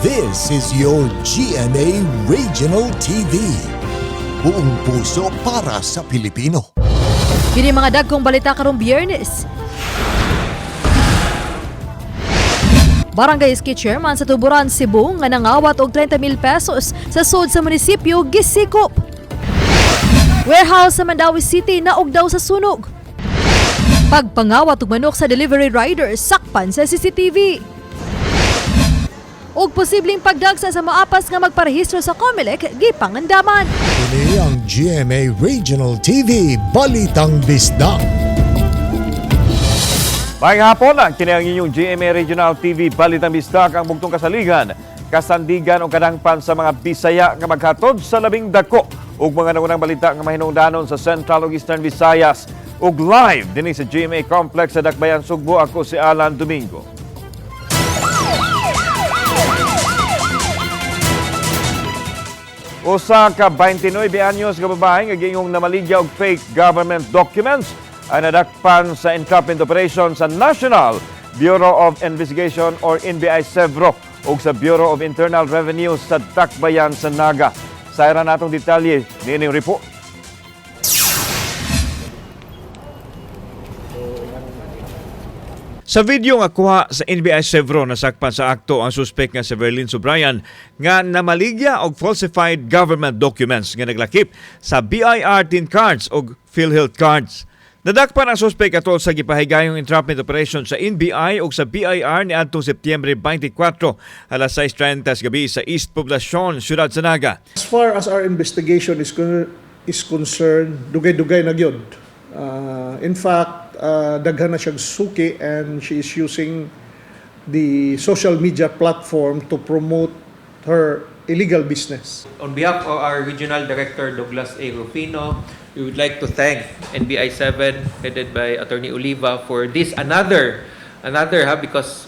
This is your GMA Regional TV. Buong puso para sa Pilipino. Kini mga dagkong balita karong Biyernes. Barangay Ski Chairman sa Tuburan, Cebu nga nangawat og 30,000 pesos sa sud sa munisipyo gisikop. Warehouse sa Mandawi City naog daw sa sunog. Pagpangawat og manok sa delivery riders sakpan sa CCTV. Og posibleng pagdagsa sa maapas nga magparehistro sa COMELEC gipangandaman. Kini ang GMA Regional TV Balitang Bisdak. Maayong hapon lang, kini ang inyong GMA Regional TV Balitang Bisdak ang bugtong kasaligan, kasandigan o kadangpan sa mga Bisaya nga maghatod sa labing dako ug mga nangunang balita nga mahinungdanon sa Central ug Eastern Visayas ug live dinhi sa GMA Complex sa Dakbayan, Sugbo. Ako si Alan Domingo. Usa ka 29 anyos nga babae nga gingong namaligya og fake government documents ay nadakpan sa entrapment operation sa National Bureau of Investigation or NBI Sevro ug sa Bureau of Internal Revenue sa Dakbayan sa Naga. Sayra natong detalye niining report. Sa video nga kuha sa NBI Sevro nasakpan sa akto ang suspek nga si Verlyn Subrayan nga namaligya og falsified government documents nga naglakip sa BIR tin cards og PhilHealth cards. Nadakpan ang suspek atol sa gipahigayong entrapment operation sa NBI ug sa BIR niadtong Setyembre 24 alas 6:30 gabi sa East Poblacion, Siyudad sa Naga. As far as our investigation is concerned, dugay-dugay na gyud. In fact, daghan na siyang suki and she is using the social media platform to promote her illegal business. On behalf of our Regional Director Douglas A. Rufino, we would like to thank NBI 7 headed by Attorney Oliva for this another because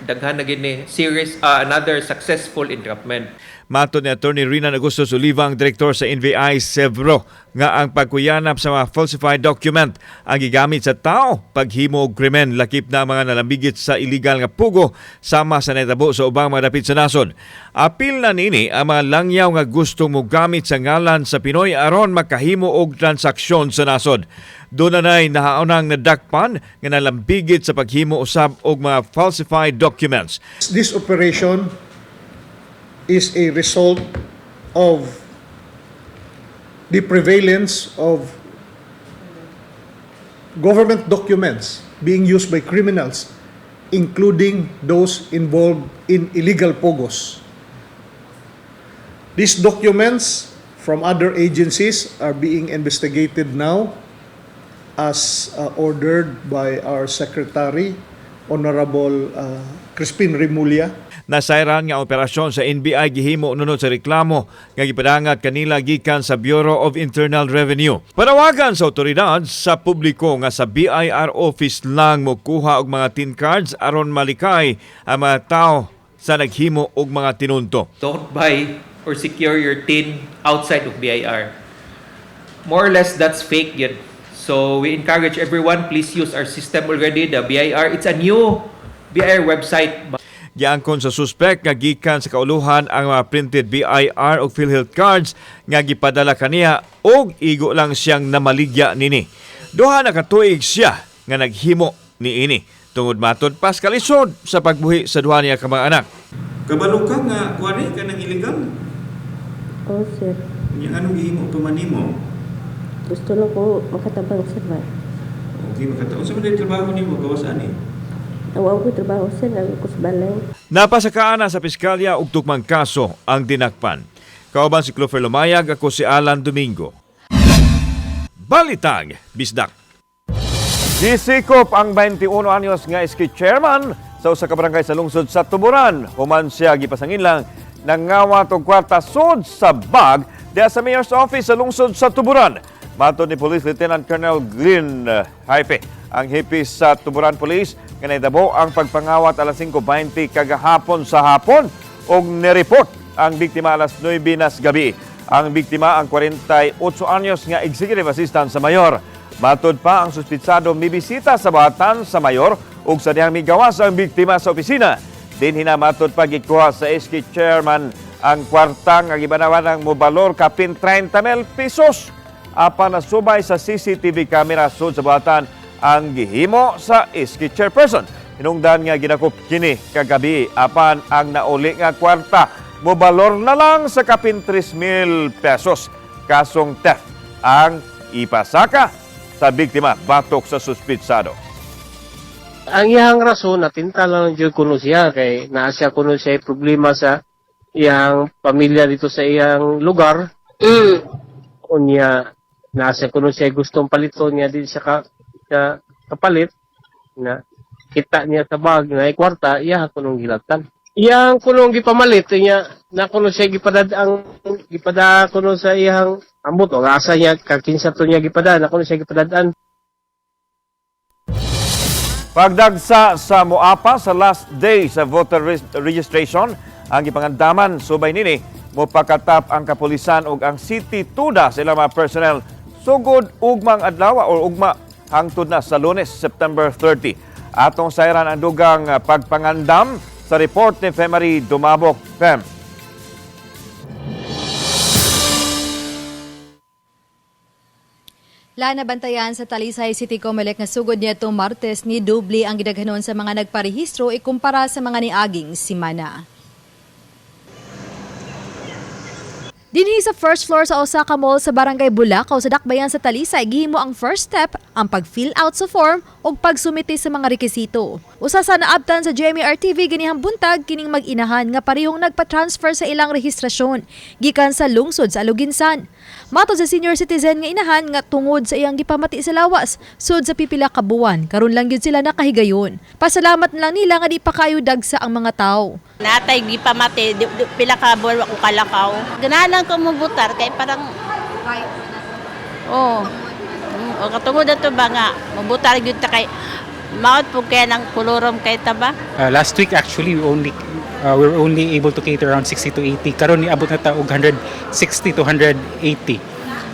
daghan na gini series another successful entrapment. Mato ni Attorney Rinan Agustos Oliva, ang direktor sa NBI Sevro, nga ang pagkuyanap sa mga falsified document ang gigamit sa tao paghimo og krimen lakip na mga nalambigit sa illegal nga pugo sama sa natabo sa ubang mga dapit sa nasod. Apil na nini ang mga langyaw nga gustong mogamit sa ngalan sa Pinoy aron makahimo og transaksyon sa nasod. Doon na nahaunang nadakpan nga nalambigit sa paghimo usab og mga falsified documents. This operation is a result of the prevalence of government documents being used by criminals, including those involved in illegal pogos. These documents from other agencies are being investigated now as ordered by our Secretary, Honorable Crispin Remulla. Nasayran nga operasyon sa NBI gihimo nunod sa reklamo nga gipadangat kanila gikan sa Bureau of Internal Revenue. Panawagan sa otoridad sa publiko nga sa BIR office lang mo kuha og mga tin cards aron malikay ang mga tao sa naghimo og mga tinunto. Don't buy or secure your tin outside of BIR. More or less that's fake yet. So we encourage everyone, please use our system already, the BIR. It's a new BIR website. Giangkon sa suspek nga gikan sa kauluhan ang mga printed BIR o PhilHealth cards nga gipadala kaniya og igo lang siyang namaligya nini. Duha na katuig siya nga naghimo niini tungod matod pas kalisod sa pagbuhi sa duha niya ka mga anak. Kabalo ka nga kuani ka ng illegal? Oo, sir. Yang anong gihimo pamanimo? Gusto na ko makatabang, sir, ba? Okay, makataon sa mga trabaho nimo gawas ani. Awaw ko trabaho, sir, lagi ko sa balay. Napasakaan na sa piskalya og tukmang kaso ang dinakpan. Kauban si Clover Lumayag, ako si Alan Domingo. Balitag Bisdak. Gisikop ang 21 anyos nga ski chairman sa usa ka barangay sa lungsod sa Tuburan. Human siya gipasangin lang nangawat og kwarta sud sa bag diha sa mayor's office sa lungsod sa Tuburan. Matod ni Police Lieutenant Colonel Glenn Haipe, ang hipis sa Tuburan Police, nga naitabo ang pagpangawat alas 5:20 kagahapon sa hapon og nireport ang biktima alas 9 nas gabi. Ang biktima ang 48 anyos nga executive assistant sa mayor. Matod pa ang suspitsado mibisita sa buhatan sa mayor ug sa dihang migawas ang biktima sa opisina. Din hinamatod pa gikuha sa SK chairman ang kwarta nga gibanawan ng mobalor kapin 30,000 pesos. Apan nasubay sa CCTV camera sud sa buhatan ang gihimo sa SK chairperson. Hinungdan nga ginakop kini kagabi apan ang nauli nga kwarta mobalor na lang sa kapin 3,000 pesos. Kasong theft ang ipasaka sa biktima batok sa suspitsado. Ang iyang rason, natinta lang dyan kuno siya kay naa siya kuno siya problema sa iyang pamilya dito sa iyang lugar. Unya naa siya kuno siya gustong palito niya di siya kapalit na kita niya sa bag na kwarta iya kunong gilatan. Iyang kunong gipamalit niya na kuno siya gipada kuno sa iyang ambot o asa niya kakinsa to niya gipada na kuno siya gipadadaan. Pagdagsa sa Moapa sa last day sa voter registration, ang ipangandaman subay nini mopakatap ang kapulisan ug ang City Tuda sa ilang mga personnel sugod ugmang adlaw o ugma hangtod na sa Lunes, September 30. Atong sayran ang dugang pagpangandam sa report ni Femari Dumabok. Fem. Lana bantayan sa Talisay City Comelec nga sugod niya itong Martes ni doble ang gidaghanon sa mga nagparehistro ikumpara sa mga niaging simana. Dinhi sa first floor sa Osaka Mall sa Barangay Bulacau sa Dakbayan sa Talisay, gihimo ang first step ang pag-fill out sa form o pagsumiti sa mga rekisito. Usa sa naabtan sa GMA-RTV ginihang buntag kining mag-inahan nga parehong nagpa-transfer sa ilang rehistrasyon gikan sa lungsod sa Aluginsan. Matod sa senior citizen nga inahan nga tungod sa iyang gipamati sa lawas sud sa pipila ka buwan, karon lang gyud sila nakahigayon. Pasalamat na lang nila nga di pa kayo dagsa ang mga tawo. Natay gipamati pila ka buwan ko kalakaw. Ganahan ko mubutar kay parang o katungod ato ba nga mubutar gyud ta kay maot po kay nang kolorom kay taba. Last week actually we were only able to cater around 60 to 80. Karon niabot na ta og 160 to 180.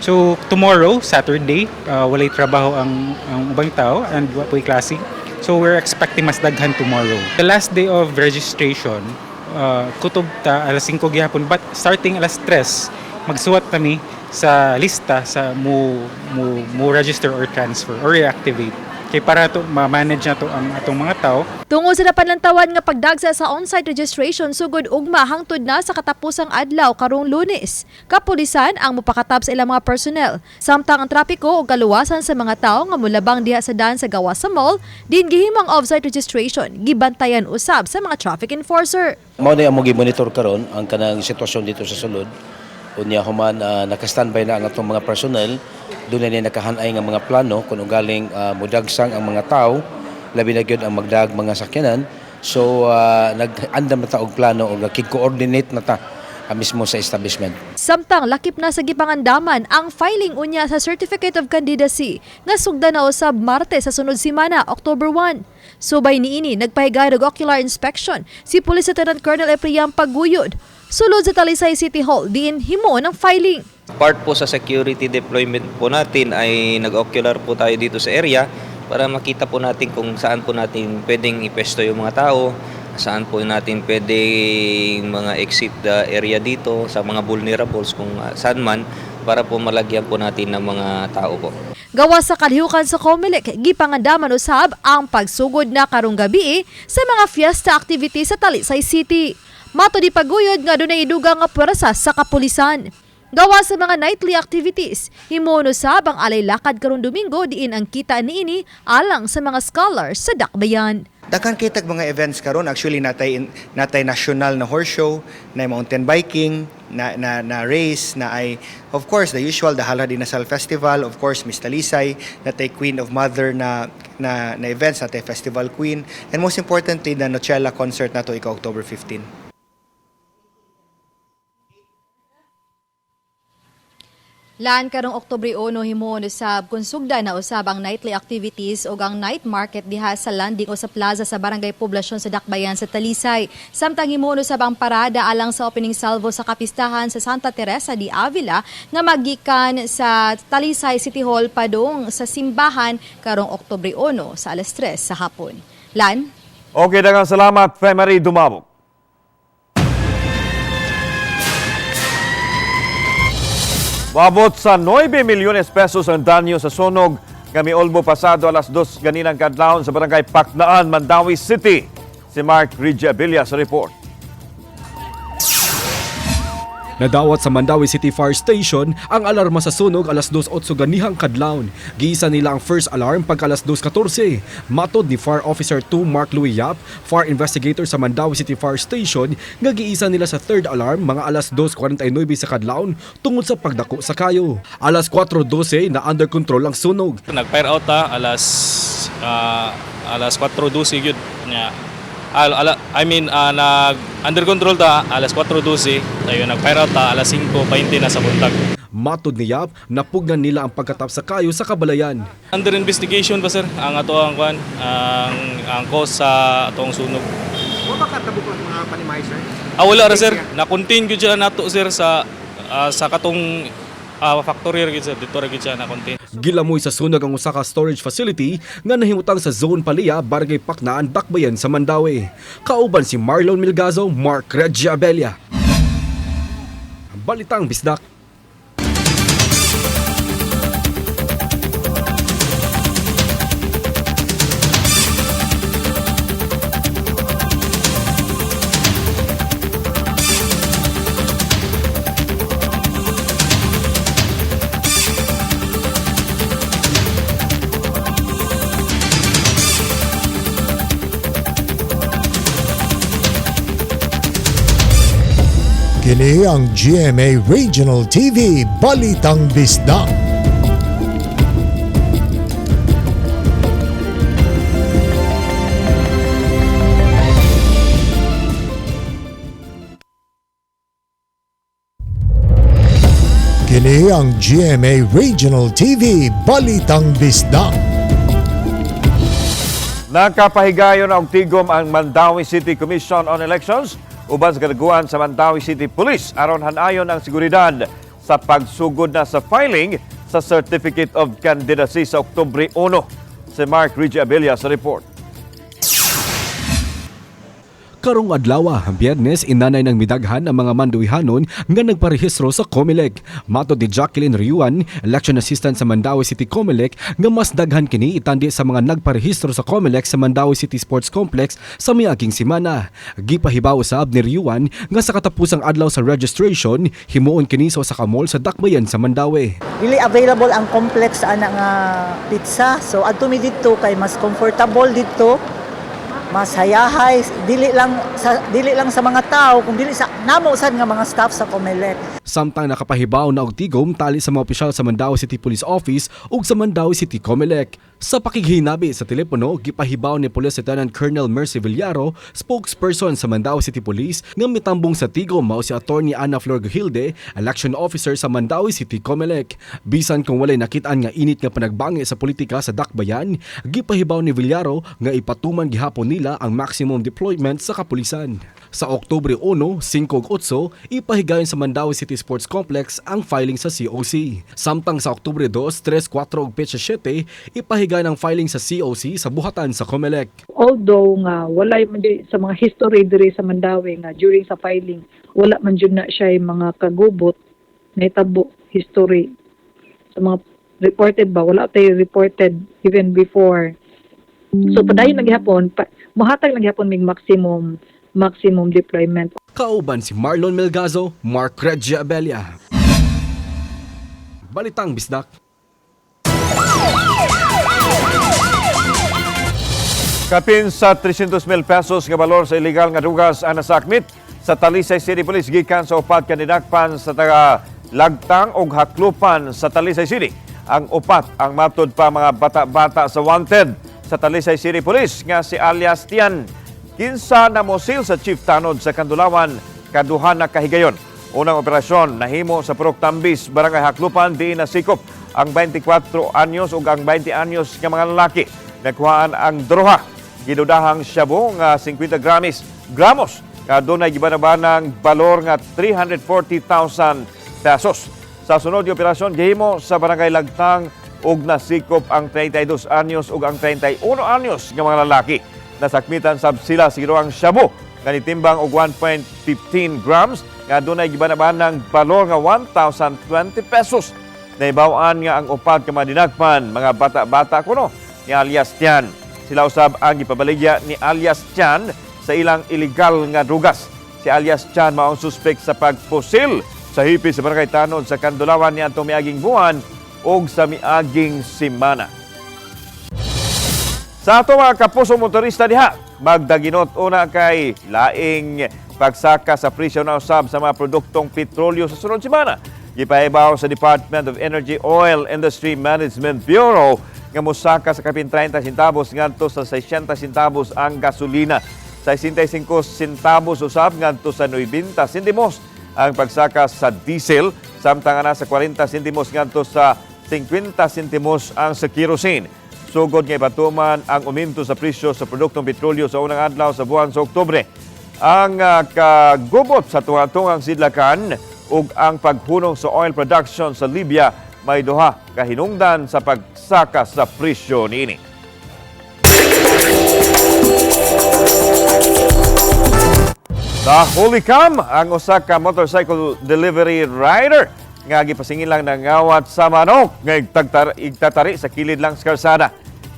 So tomorrow, Saturday, walay trabaho ang ubang tao and wapoy klase. So we're expecting mas daghan tomorrow. The last day of registration, kutob ta alas 5 gihapon, but starting alas 3 magsuwat kami sa lista sa mo register or transfer or reactivate. Kay para to ma-manage na to ang atong mga tao. Tungod sa napanlantawan nga pagdagsa sa on-site registration sugod ugma hangtod na sa katapusang adlaw karong Lunes. Kapulisan ang mupakatap sa ilang mga personnel. Samtang ang trapiko ug kaluwasan sa mga tao nga molabang diha sa daan sa gawas sa mall, din gihimong off-site registration gibantayan usab sa mga traffic enforcer. Mao na ang monitor karon ang kanang sitwasyon dito sa sulod. Unya human naka-standby na ang atong mga personnel. Doon na nakahanay nga mga plano kung galing mudagsang ang mga tao, labi na gyud ang magdag mga sakyanan. So nag-andam na ta og plano o kig-coordinate na ta mismo sa establishment. Samtang lakip na sa gipangandaman ang filing unya sa Certificate of Candidacy nga sugda na usab Martes sa sunod semana, October 1. Subay niini nagpahigay og ocular inspection si Police Lieutenant Colonel Epriam Paguyod. Sulod sa Talisay City Hall, diin himo ng filing. Part po sa security deployment po natin ay nag-ocular po tayo dito sa area para makita po natin kung saan po natin pwedeng ipesto yung mga tao, saan po natin pwedeng mga exit area dito sa mga vulnerables kung saan man para po malagyan po natin ng mga tao po. Gawas sa kalihukan sa Comelec, gipangandaman usab ang pagsugod na karong gabi sa mga fiesta activities sa Talisay City. Mato di Paguyod nga dunay idugang nga pwersa sa kapulisan. Gawas sa mga nightly activities, himuno sab ang alay lakad karong Domingo diin ang kita niini alang sa mga scholars sa Dakbayan. Dakan kitag mga events karon actually natay national na horse show, na mountain biking, na race, na ay of course the usual the Halha Dinasal Festival, of course Miss Talisay, natay Queen of Mother na events, natay Festival Queen, and most importantly the Nochela concert nato ika October 15. Laan karong Oktubre 1 himuon usab kun sugda na usab ang nightly activities o ang night market diha sa landing o sa plaza sa Barangay Poblasyon sa Dakbayan sa Talisay. Samtang himuon usab ang parada alang sa opening salvo sa kapistahan sa Santa Teresa de Avila nga magikan sa Talisay City Hall padung sa simbahan karong Oktubre 1 sa alas 3 sa hapon. Lan? Okay, daghang salamat, Femari Dumabog. Maabot sa 9 milyones pesos ang danyo sa sunog nga miolbo pasado alas 2 ganinang kadlawon sa barangay Paknaan, Mandawi City. Si Mark Ridgeabilia sa report. Nadawat sa Mandawi City Fire Station ang alarma sa sunog alas 2:08 ganihang kadlawon. Giisa nila ang first alarm pagka alas 2:14. Matod ni Fire Officer 2 Mark Louis Yap, fire investigator sa Mandawi City Fire Station, nga giisa nila sa third alarm mga alas 2:49 sa kadlawon tungod sa pagdako sa kayo. Alas 4:12 na under control ang sunog. Nag-fire out alas 4:12 gyud nya. Under control ta alas 4:12 tayo nag-fire out alas 5:20 na sa buntag. Matod ni Yap, napugnan nila ang pagkatap sa kayo sa kabalayan. Under investigation pa sir ang ato ang cause sa atong sunog. Wala ka tabukon mga panimay sir? Wala ra sir, na-contain gyud siya nato sir sa katong factory ra gyud sir, dito ra gyud siya na-contain. Gilamoy sa sunog ang usa ka storage facility nga nahimutang sa Zone Palia, Barangay Paknaan, Dakbayan sa Mandawi. Kauban si Marlon Milgazo, Mark Ridgeabilia. Balitang Bisdak. Kini ang GMA Regional TV Balitang Bisdak. Kini ang GMA Regional TV Balitang Bisdak. Nakapahigayon og tigom ang Mandawi City Commission on Elections uban sa kadaguan sa Mandawi City Police aron hanayon ang seguridad sa pagsugod na sa filing sa Certificate of Candidacy sa Oktubre 1. Si Mark Ridgeabilia sa report. Karong adlaw, Biyernes, inanay ng midaghan ang mga Mandawihanon nga nagparehistro sa COMELEC. Matod ni Jacqueline Riuan, election assistant sa Mandawi City COMELEC, nga mas daghan kini itandi sa mga nagparehistro sa COMELEC sa Mandawi City Sports Complex sa miaging semana. Gipahibaw usab ni Riuan nga sa katapusang adlaw sa registration, himuon kini sa usa ka mall sa Dakbayan sa Mandawi. Dili available ang complex ana nga pizza, so adto mi didto kay mas comfortable didto. Mas hayahay, dili lang sa mga tao, kung dili sa namo sad nga mga staff sa COMELEC. Samtang nakapahibaw na og tigom tali sa mga opisyal sa Mandawi City Police Office ug sa Mandawi City COMELEC. Sa pakighinabi sa telepono, gipahibaw ni Police Lieutenant Colonel Mercy Villaro, spokesperson sa Mandawi City Police, nga mitambong sa tigom mao si Attorney Ana Flor Gahilde, election officer sa Mandawi City COMELEC. Bisan kung walay nakitaan nga init nga panagbangi sa politika sa Dakbayan, gipahibaw ni Villaro nga ipatuman gihapon nila ang maximum deployment sa kapulisan. Sa Oktubre 1, 5-8, ipahigayon sa Mandawi City Sports Complex ang filing sa COC. Samtang sa Oktubre 2, 3, 4 ug 7, ipahigayon ang filing sa COC sa buhatan sa COMELEC. Although nga wala man sa mga history diri sa Mandawi nga during sa filing, wala man jud na siya mga kagubot na itabo history. Sa mga reported ba, wala tayo reported even before. So padayon lang gihapon, muhatag lang gihapon mig maximum deployment. Kauban si Marlon Milgazo, Mark Ridgeabilia. Balitang Bisdak. Kapin sa 300,000 pesos nga balor sa illegal nga drugas ang nasakmit sa Talisay City Police gikan sa upat kanidakpan sa taga Lagtang ug Haklupan sa Talisay City. Ang upat ang matod pa mga bata-bata sa wanted sa Talisay City Police nga si alias Tian. Kinsa na mosil sa Chief Tanod sa Kandulawan, kaduhan na kahigayon. Unang operasyon nahimo sa Purok Tambis, Barangay Haklupan, di nasikop ang 24 anyos ug ang 20 anyos nga mga lalaki. Nakuhaan ang droha. Gidudahang shabu nga 50 gramos. Kadunay gibanabanang balor nga 340,000 pesos. Sa sunod yung operasyon, gihimo sa Barangay Lagtang ug nasikop ang 32 anyos ug ang 31 anyos nga mga lalaki. nasakmitan sab sila sa giroang shabu nga nitimbang og 1.15 grams nga dunay gibanaban ng balor nga 1,020 pesos. Naibawaan nga ang upat ka madinagpan mga bata-bata kuno ni alias Tian. Sila usab ang gipabaligya ni alias Tian sa ilang illegal nga drugas. Si alias Tian mao ang suspek sa pagpusil sa hipi sa barangay Tanod sa Kandulawan ni atong miaging buwan o sa miaging simana. Sa ato mga kapuso motorista diha, magdaginot una kay laing pagsaka sa presyo na usab sa mga produktong petrolyo sa sunod semana. Gipahibaw sa Department of Energy Oil Industry Management Bureau nga mosaka sa kapin 30 centavos ngadto sa 60 centavos ang gasolina. Sa 65 centavos usab ngadto sa 90 centimos ang pagsaka sa diesel, samtang na sa 40 centimos ngadto sa 50 centimos ang sa kerosene. Sugod nga ipatuman ang uminto sa presyo sa produktong petrolyo sa unang adlaw sa buwan sa Oktubre. Ang kagubot sa tunga-tungang sidlakan ug ang paghunong sa oil production sa Libya may duha ka hinungdan sa pagsaka sa presyo niini. Sa Hulicam, ang usa ka motorcycle delivery rider nga gipasingil lang nangawat sa manok nga igtatari sa kilid lang sa kalsada.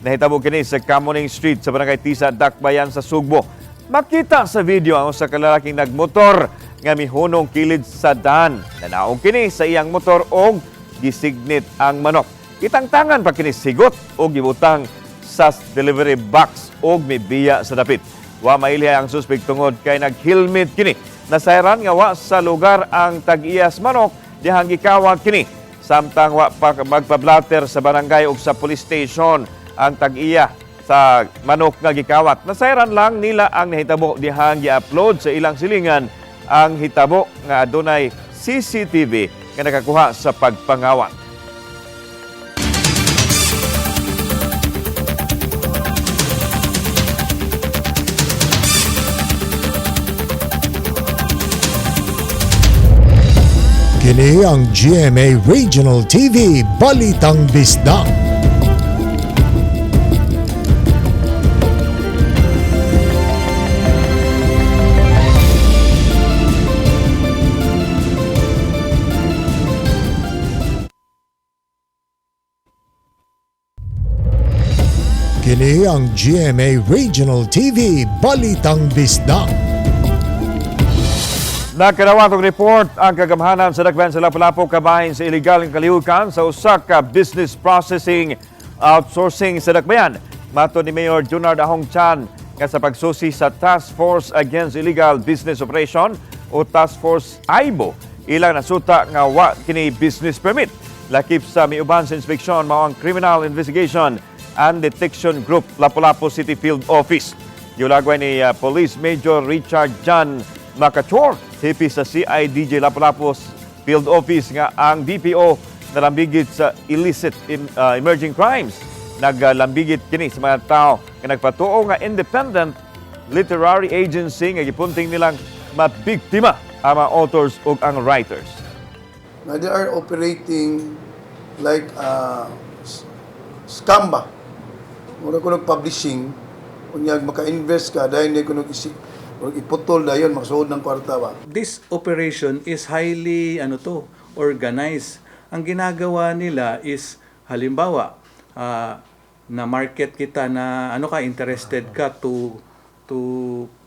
Nahitabo kini sa Kamuning Street sa Barangay Tisa, Dakbayan sa Sugbo. Makita sa video ang usa ka lalaking nagmotor nga mihunong kilid sa daan. Nanaog kini sa iyang motor og gisignit ang manok. Kitangtangan pa kini sigot o gibutang sa delivery box og mibiya sa dapit. Wa mailya ang suspek tungod kay nag-helmet kini. Nasayran nga wa sa lugar ang tag-iyas manok dihang gikawat kini. Samtang wa pa magpablatter sa barangay ug sa police station ang tag-iya sa manok nga gikawat. Nasayran lang nila ang nahitabo dihang gi-upload sa ilang silingan ang hitabo nga adunay CCTV nga nakakuha sa pagpangawat. Kini ang GMA Regional TV Balitang Bisdak. Kini ang GMA Regional TV Balitang Bisdak. Nakadawatong report ang kagamhanan sa Dakbayan sa Lapu-Lapu kabahin sa illegal ng kalihukan sa usa ka business processing outsourcing sa Dakbayan. Mato ni Mayor Junard Ahong Chan nga sa pagsusi sa Task Force Against Illegal Business Operation o Task Force AIBO, ilang nasuta nga wa kini business permit. Lakip sa miuban sa inspeksyon mao ang Criminal Investigation and Detection Group Lapu-Lapu City Field Office. Giulagway ni Police Major Richard John Macachor, hipi sa CIDJ Lapu-Lapu Field Office nga ang DPO nalambigit sa illicit emerging crimes. Naglambigit kini sa mga tao nga nagpatuo nga independent literary agency nga gipunting nilang mabiktima ang mga authors ug ang writers. Now they are operating like scam ba? Muna ko publishing, kunyag maka-invest ka dahil hindi ko iputol dayon makasuod ng kwarta ba. This operation is highly organized. Ang ginagawa nila is halimbawa na market kita na interested ka to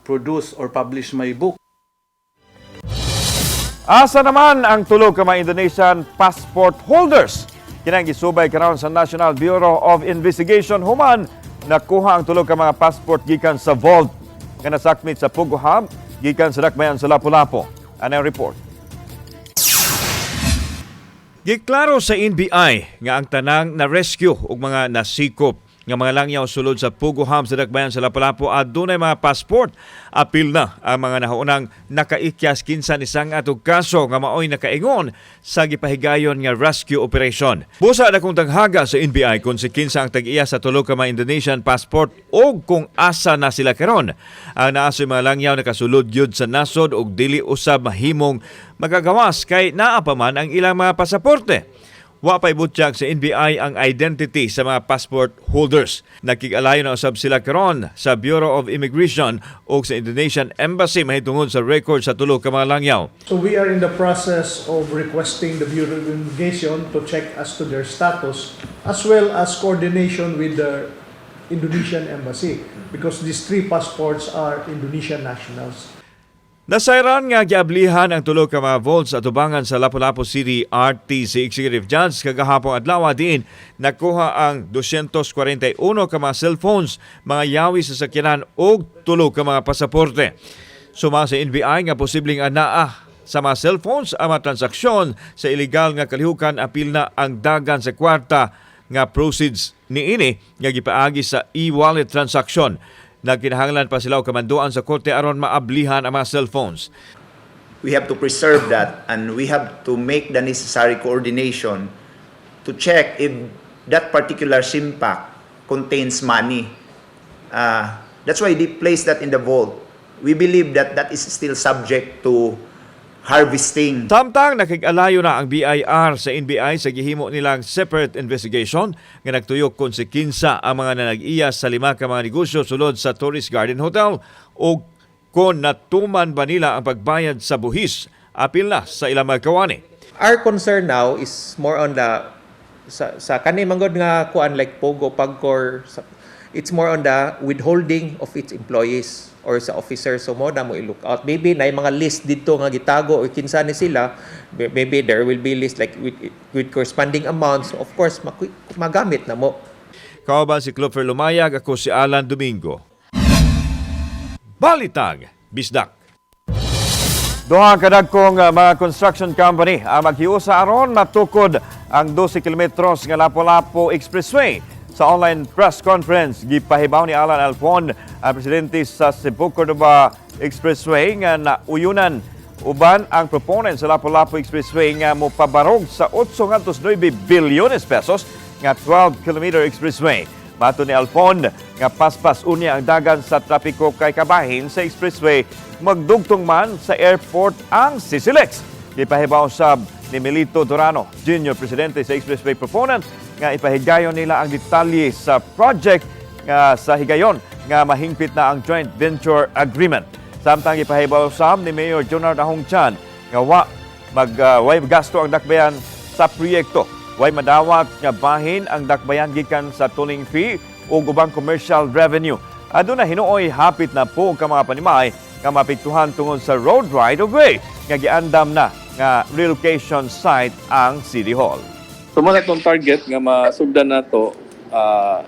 produce or publish my book. Asa naman ang tulo ka mga Indonesian passport holders? Kinang gisubay karon sa National Bureau of Investigation human nakuha ang tulo ka mga passport gikan sa vault nga nasakmit sa Pugo Hub gikan sa Dakbayan sa Lapu-Lapu. Ano ang report? Giklaro sa NBI nga ang tanang na-rescue ug mga nasikop nga mga langyaw sulod sa Pugo Hub sa Dakbayan sa Lapu-Lapu adunay mga passport. Apil na ang mga nahaunang nakaikyas kinsan isang atog kaso nga maoy nakaingon sa gipahigayon nga rescue operation. Busa na kung tanghaga sa NBI kung si kinsa ang tag-iya sa tulo ka mga Indonesian passport o kung asa na sila karon. Ang naasoy mga langyaw nakasulod yun sa nasod og dili usab mahimong magagawas kay naa pa man ang ilang mga pasaporte. Wa pay butyag sa NBI ang identity sa mga passport holders. Nakig-alayo na usab sila karon sa Bureau of Immigration o sa Indonesian Embassy mahitungod sa record sa tulo ka mga langyaw. So we are in the process of requesting the Bureau of Immigration to check as to their status as well as coordination with the Indonesian Embassy because these 3 passports are Indonesian nationals. Nasayran nga giablihan ang tulo ka mga vaults at tubangan sa Lapu-Lapu City RTC Executive Judge kagahapon adlaw din nakuha ang 241 ka mga cellphones, mga yawi sa sakyanan ug tulo ka mga pasaporte. Suma sa NBI nga posibleng anaa sa mga cellphones ang mga transaksyon sa illegal nga kalihukan apil na ang dagan sa kwarta nga proceeds niini nga gipaagi sa e-wallet transaction. Nagkinahanglan pa sila o kamanduan sa korte aron maablihan ang mga cellphones. We have to preserve that and we have to make the necessary coordination to check if that particular SIM pack contains money. That's why they place that in the vault. We believe that that is still subject to harvesting. Samtang nakig-alayo na ang BIR sa NBI sa gihimo nilang separate investigation nga nagtuyok kung si kinsa ang mga nanag-iya sa 5 ka mga negosyo sulod sa Tourist Garden Hotel o kung natuman ba nila ang pagbayad sa buhis apil na sa ilang mga kawani. Our concern now is more on the sa kanhi manggod nga kuan like Pogo, Pagcor, it's more on the withholding of its employees or sa officers. So mo na mo i-look out. Maybe na mga list dito nga gitago o kinsa ni sila. Maybe there will be list like with corresponding amounts. Of course, magamit na mo. Kauban si Clover Lumayag, ako si Alan Domingo. Balitag, Bisdak. Duha kadagkong mga construction company ang maghiusa aron matukod ang 12 kilometros nga Lapu-Lapu Expressway. Sa online press conference, gipahibaw ni Alan Alfon, ang presidente sa Cebu-Cordova Expressway nga nauyunan uban ang proponent sa Lapu-Lapu Expressway nga mopabarog sa 809 bilyones pesos nga 12-kilometer expressway. Mato ni Alfon nga paspas unya ang dagan sa trapiko kay kabahin sa expressway magdugtong man sa airport ang Sisilex. Gipahibaw sab ni Melito Durano, Junior Presidente sa Expressway proponent, nga ipahigayon nila ang detalye sa project nga sa higayon nga mahingpit na ang joint venture agreement. Samtang ipahibaw sab ni Mayor Jonard Ahongchan nga way gasto ang dakbayan sa proyekto. Way madawat nga bahin ang dakbayan gikan sa tolling fee o ubang commercial revenue. Aduna hinuoy hapit na po ka mga panimay nga mapiktuhan tungod sa road right of way nga giandam na nga relocation site ang City Hall. So mo natong target nga masugdan nato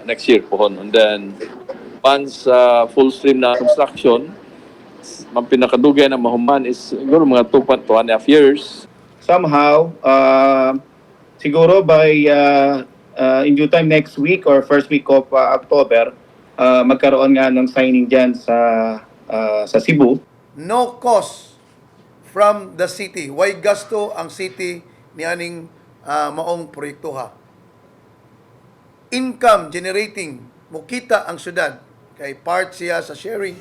next year pohon. And then once full stream na construction, ang pinakadugay na mahuman is siguro mga 2.5 years. Somehow, siguro by in due time next week or first week of October, magkaroon nga ng signing dyan sa Cebu. No cost from the city. Why gasto ang city ni aning maong proyekto ha? Income generating, mukita ang syudad kay part siya sa sharing.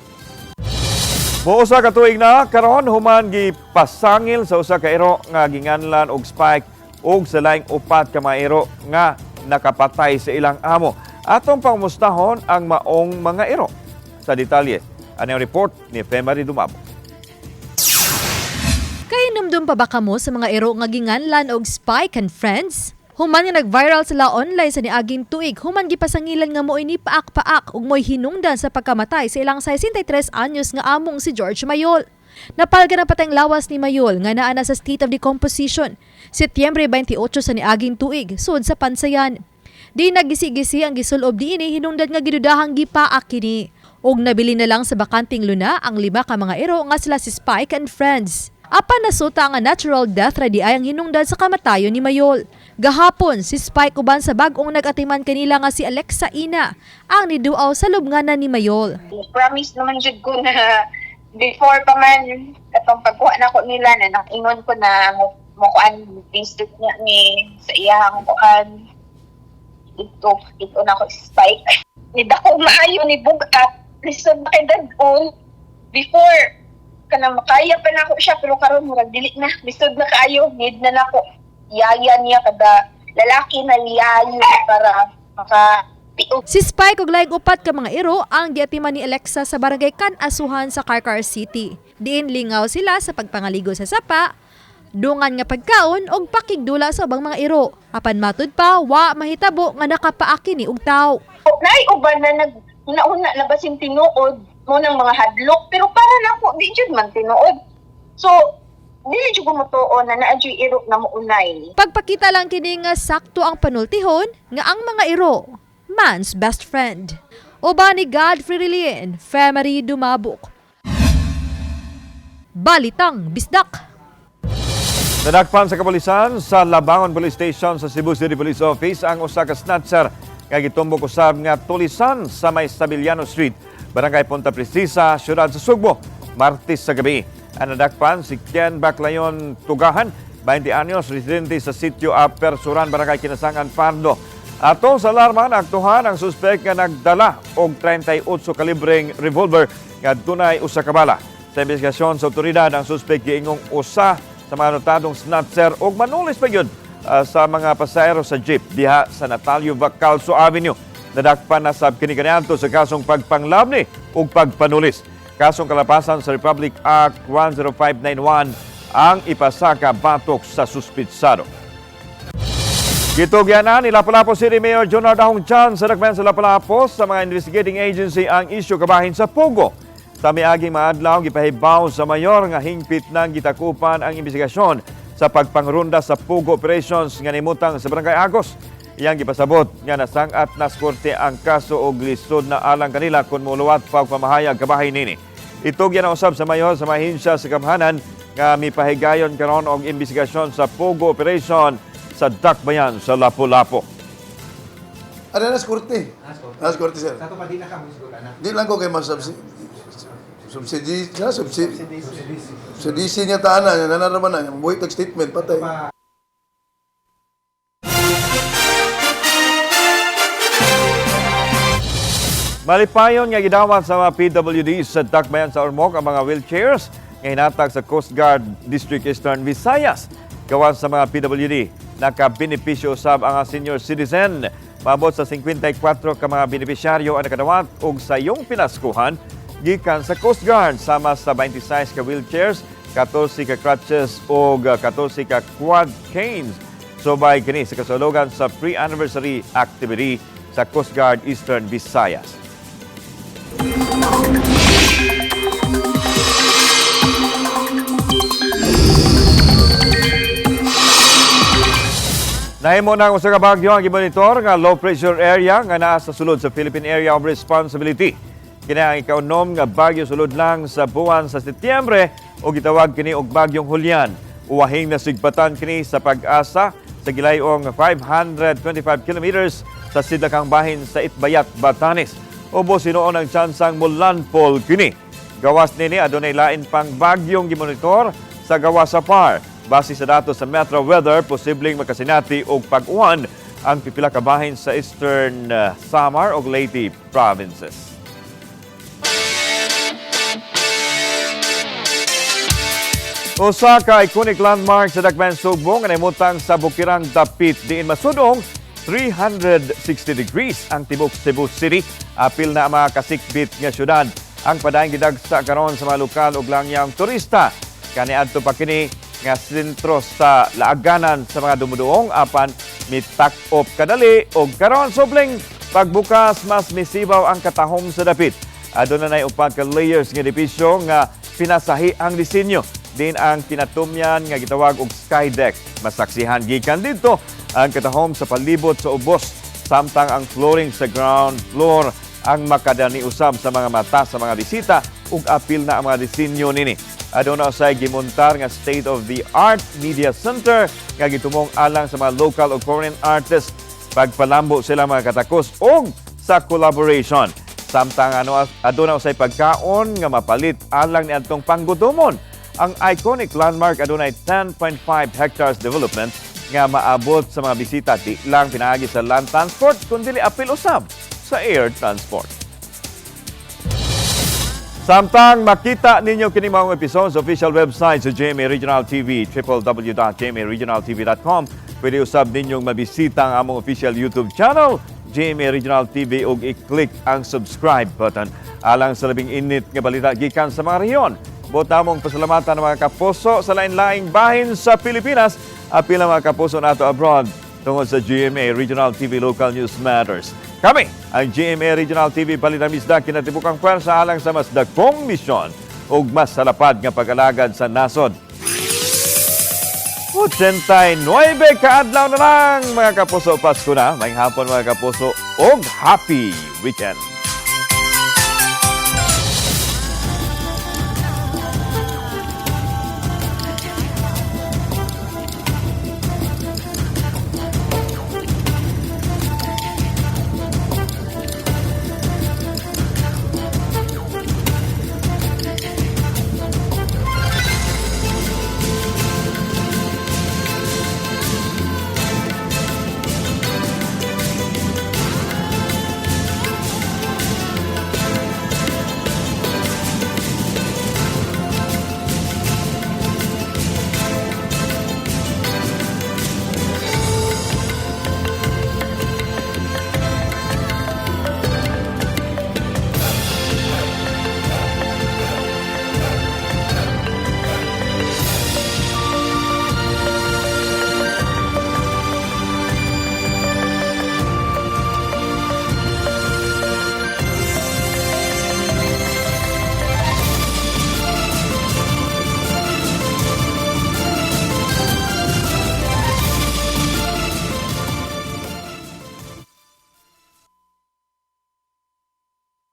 Muusa ka tuig na karon human gipasangil sa usa ka ero nga ginganlan og spike og sa laing 4 ka mga ero nga nakapatay sa ilang amo. Atong pangmustahon ang maong mga ero. Sa detalye, ano ang report ni Femari Dumabo. Kahinumdum pa ba kamo sa mga ero nga ginganlan og Spike and Friends? Human nga nag-viral sila online sa niaging tuig, human gipasangilan nga mo'y ni paak-paak ug mo'y hinungdan sa pagkamatay sa ilang 63 anyos nga among si George Mayol. Napalga na patayng lawas ni Mayol nga naa na sa state of decomposition. Setyembre 28 sa niaging tuig, sud sa Pansayan. Di nagisi-gisi ang gisulob diini hinungdan nga gidudahang gipaak kini. Og nabili na lang sa bakanting luna ang 5 ka mga ero nga sila si Spike and Friends. Apan nasuta nga natural death ready ay ang hinungdan sa kamatayon ni Mayol. Gahapon, si Spike uban sa bag-ong nag-atiman kanila nga si Alexa Ina ang niduaw sa lubnganan ni Mayol. Promise naman jud ko na before pa man katong pagkuha na ko nila na nakingon ko na mukuan Facebook niya ni sa iyang kuan ito na ko si Spike. Ni dako maayo ni bugat lisod na kay dad-on before kana makaya pa na ako siya pero karon murag dili na lisod na kaayo need na nako yaya niya kada lalaki na liyayo para makatiog. Si Spike ug laing upat ka mga iro ang giatiman ni Alexa sa barangay Kan-Asuhan sa Carcar City. Diin lingaw sila sa pagpangaligo sa sapa, dungan nga pagkaon og pakigdula sa ubang mga iro. Apan matud pa wa mahitabo nga nakapaaki ni og tawo. Nay uban na nauna labas yung tinuod mo ng mga hadlok, pero para nako di jud man tinuod. So dili jud gumutuon na naadyoy iro na muunay. Pagpakita lang kini nga sakto ang panultihon nga ang mga iro man's best friend. Uba ni Godfrey Relien, Femery Dumabok. Balitang Bisdak. Nadakpan sa kapulisan sa Labangon Police Station sa Cebu City Police Office ang usa ka snatcher nga gitumbok usab nga tulisan sa may Stabiliano Street, Barangay Punta Precisa, siyudad sa Sugbo, Martes sa gabi. Ang nadakpan si Ken Baclayon Tugahan, 20 anyos, residente sa sitio Apersuran, Barangay Kinasangan, Pardo. Atong sa alarma, naaktuhan ang suspek nga nagdala og 38 kalibreng revolver nga dunay usa ka bala. Sa investigasyon sa otoridad, ang suspek giingong usa sa mga notadong snatcher og manulis pa yun sa mga pasahero sa jeep diha sa Natalio Bacalso Avenue. Nadakpan na sa kini-kaniadto sa kasong pagpanglabni ug pagpanulis. Kasong kalapasan sa Republic Act 10591 ang ipasaka batok sa suspitsado. Gitugyanan ni Lapu-Lapu City Mayor Jonard Ahong Chan sa dakpan sa Lapu-Lapu sa mga investigating agency ang isyu kabahin sa Pugo. Sa miaging maadlaw, gipahibaw sa mayor nga hingpit nang gitakupan ang investigasyon sa pagpangrunda sa Pugo operations nga nimutang sa Barangay Agos. Iyang gipasabot nga nasangat na korte ang kaso og lisod na alang kanila kung muluwat pagpamahayag kabahin nini. Itugyan na usab sa mayor sa mahinsya sa Kamhanan nga mipahigayon karon og investigasyon sa Pugo operation sa Dakbayan sa Lapu-Lapu. Ano na sa korte? Nas korte, sir. Sa ito pa di na kami siguro na. Di lang ko kay subsidi niya taana, nanaraman na, yung buhay statement, patay. Malipayon nga gidawat sa mga PWD sa Dakbayan sa Ormoc ang mga wheelchairs nga hinatag sa Coast Guard District Eastern Visayas. Gawas sa mga PWD, nakabenepisyo usab ang senior citizen. Maabot sa 54 ka mga benepisyaryo ang nakadawat og sayong pinaskuhan gikan sa Coast Guard sama sa 26 ka wheelchairs, 14 ka crutches o 14 ka quad canes. Subay kini sa kasulugan sa pre-anniversary activity sa Coast Guard Eastern Visayas. Nahimo na usa ka bagyo ang gimonitor nga low pressure area nga naa sa sulod sa Philippine Area of Responsibility. Kini ang ikaunom nga bagyo sulod lang sa buwan sa Setyembre o gitawag kini og bagyong Hulyan. Uwahing nasigpatan kini sa pag-asa sa gilayong 525 kilometers sa sidlakang bahin sa Itbayat, Batanes. Ubos sinuon ang tsansang mulandfall kini. Gawas nini adunay lain pang bagyong gimonitor sa gawas sa PAR. Base sa datos sa Metro Weather, posibleng makasinati og pag-uwan ang pipila ka bahin sa Eastern Samar ug Leyte provinces. Usa ka iconic landmark sa Dakbayan Sugbo nga nahimutang sa Bukirang Dapit diin masudong 360 degrees ang tibok Cebu City. Apil na ang mga kasikbit nga syudad. Ang padayon gidagsa karon sa mga lokal ug langyang turista. Kaniadto pa kini nga sentro sa laaganan sa mga dumuduong apan mitak-op kadali ug karon subling pagbukas mas misibaw ang katahom sa dapit. Aduna nay upat ka layers nga edipisyo nga pinasahi ang disenyo. Din ang kinatumyan nga gitawag og sky deck. Masaksihan gikan dito ang katahom sa palibot sa ubos samtang ang flooring sa ground floor ang makadani usab sa mga mata sa mga bisita ug apil na ang mga disenyo nini. Aduna usay gimontar nga state-of-the-art media center nga gitumong alang sa mga local ug foreign artists. Pagpalambo sila mga katakos og sa collaboration. Samtang aduna usay pagkaon nga mapalit alang ni adtong panggutomon. Ang iconic landmark adunay 10.5 hectares development nga maabot sa mga bisita di lang pinaagi sa land transport kundi apil usab sa air transport. Samtang makita ninyo kini mga episode sa official website sa GMA Regional TV, www.gmaregionaltv.com Pwede usab ninyong mabisita ang among official YouTube channel, GMA Regional TV, ug i-click ang subscribe button alang sa labing init nga balita gikan sa mga rehiyon. Botamong pasalamatan ng mga kapuso sa lain-laing bahin sa Pilipinas, apil ang mga kapuso nato abroad tungod sa GMA Regional TV Local News Matters. Kami, ang GMA Regional TV Balitang Isda, kinatibukang pwersa alang sa mas dagkong misyon ug mas salapad nga pag-alagad sa nasod. 89 kaadlaw na lang mga kapuso, Pasko na. Maayong hapon mga kapuso ug happy weekend.